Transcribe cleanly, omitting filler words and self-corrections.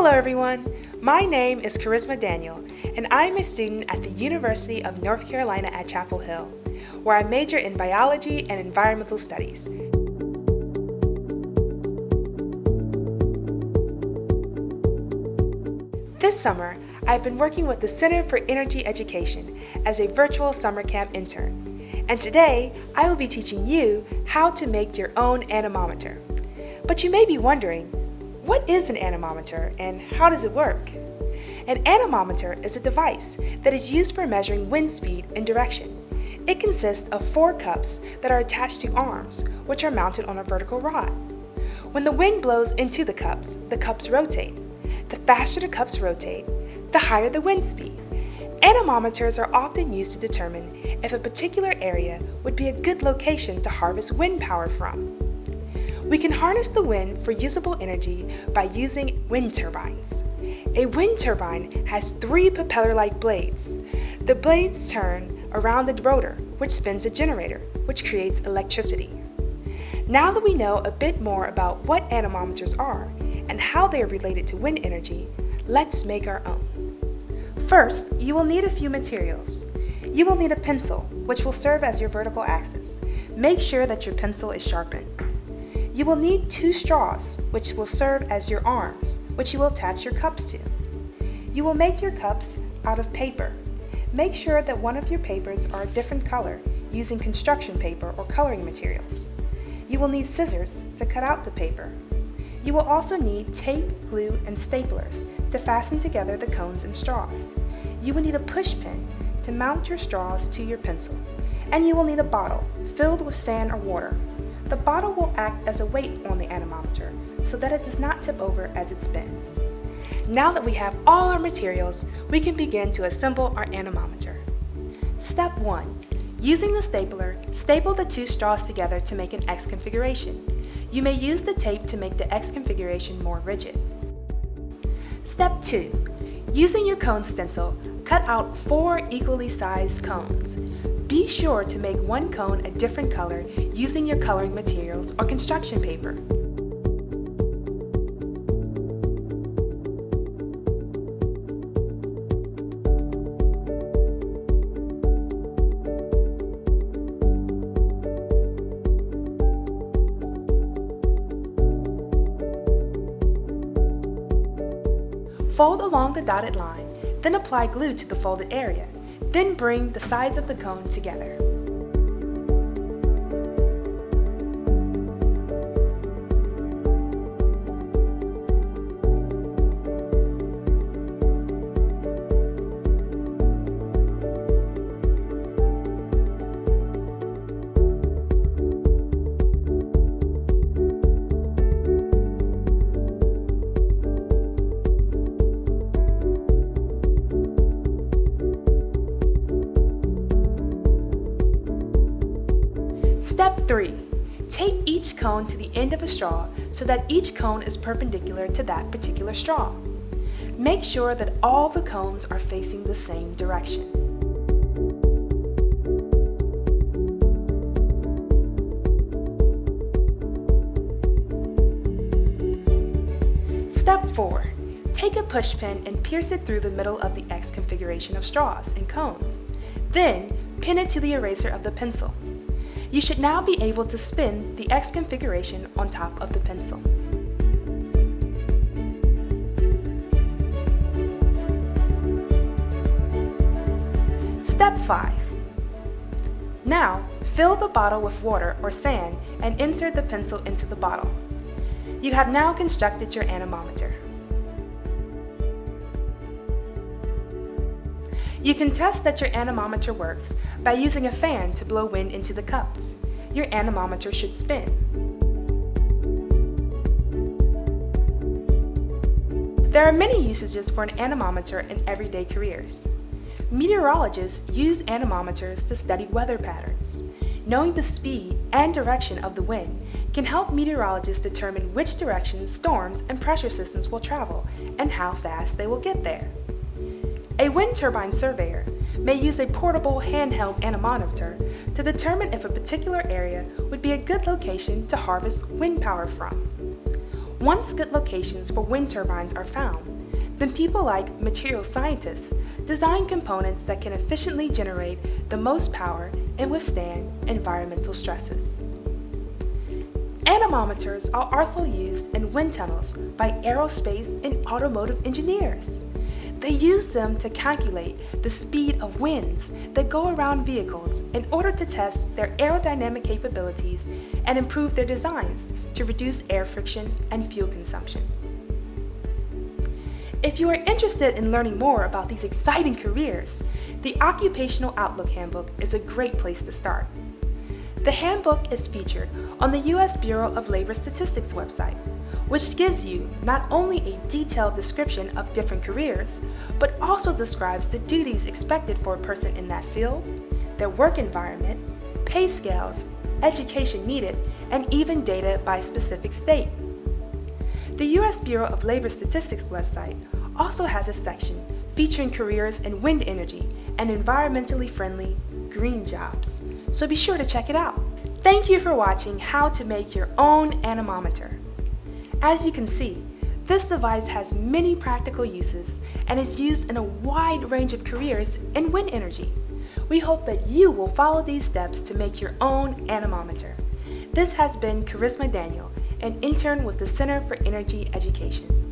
Hello everyone, my name is Charisma Daniel and I'm a student at the University of North Carolina at Chapel Hill, where I major in biology and environmental studies. This summer, I've been working with the Center for Energy Education as a virtual summer camp intern, and today I will be teaching you how to make your own anemometer. But you may be wondering, what is an anemometer and how does it work? An anemometer is a device that is used for measuring wind speed and direction. It consists of 4 cups that are attached to arms, which are mounted on a vertical rod. When the wind blows into the cups rotate. The faster the cups rotate, the higher the wind speed. Anemometers are often used to determine if a particular area would be a good location to harvest wind power from. We can harness the wind for usable energy by using wind turbines. A wind turbine has 3 propeller-like blades. The blades turn around the rotor, which spins a generator, which creates electricity. Now that we know a bit more about what anemometers are and how they are related to wind energy, let's make our own. First, you will need a few materials. You will need a pencil, which will serve as your vertical axis. Make sure that your pencil is sharpened. You will need 2 straws, which will serve as your arms, which you will attach your cups to. You will make your cups out of paper. Make sure that one of your papers are a different color using construction paper or coloring materials. You will need scissors to cut out the paper. You will also need tape, glue, and staplers to fasten together the cones and straws. You will need a push pin to mount your straws to your pencil. And you will need a bottle filled with sand or water. The bottle will act as a weight on the anemometer so that it does not tip over as it spins. Now that we have all our materials, we can begin to assemble our anemometer. Step 1. Using the stapler, staple the 2 straws together to make an X configuration. You may use the tape to make the X configuration more rigid. Step 2. Using your cone stencil, cut out 4 equally sized cones. Be sure to make one cone a different color using your coloring materials or construction paper. Fold along the dotted line, then apply glue to the folded area. Then bring the sides of the cone together. Step 3. Tape each cone to the end of a straw so that each cone is perpendicular to that particular straw. Make sure that all the cones are facing the same direction. Step 4. Take a push pin and pierce it through the middle of the X configuration of straws and cones. Then, pin it to the eraser of the pencil. You should now be able to spin the X configuration on top of the pencil. Step 5. Now, fill the bottle with water or sand and insert the pencil into the bottle. You have now constructed your anemometer. You can test that your anemometer works by using a fan to blow wind into the cups. Your anemometer should spin. There are many usages for an anemometer in everyday careers. Meteorologists use anemometers to study weather patterns. Knowing the speed and direction of the wind can help meteorologists determine which directions storms and pressure systems will travel and how fast they will get there. A wind turbine surveyor may use a portable handheld anemometer to determine if a particular area would be a good location to harvest wind power from. Once good locations for wind turbines are found, then people like material scientists design components that can efficiently generate the most power and withstand environmental stresses. Anemometers are also used in wind tunnels by aerospace and automotive engineers. They use them to calculate the speed of winds that go around vehicles in order to test their aerodynamic capabilities and improve their designs to reduce air friction and fuel consumption. If you are interested in learning more about these exciting careers, the Occupational Outlook Handbook is a great place to start. The handbook is featured on the U.S. Bureau of Labor Statistics website, which gives you not only a detailed description of different careers, but also describes the duties expected for a person in that field, their work environment, pay scales, education needed, and even data by specific state. The U.S. Bureau of Labor Statistics website also has a section featuring careers in wind energy and environmentally friendly green jobs, so be sure to check it out. Thank you for watching How to Make Your Own Anemometer. As you can see, this device has many practical uses and is used in a wide range of careers in wind energy. We hope that you will follow these steps to make your own anemometer. This has been Charisma Daniel, an intern with the Center for Energy Education.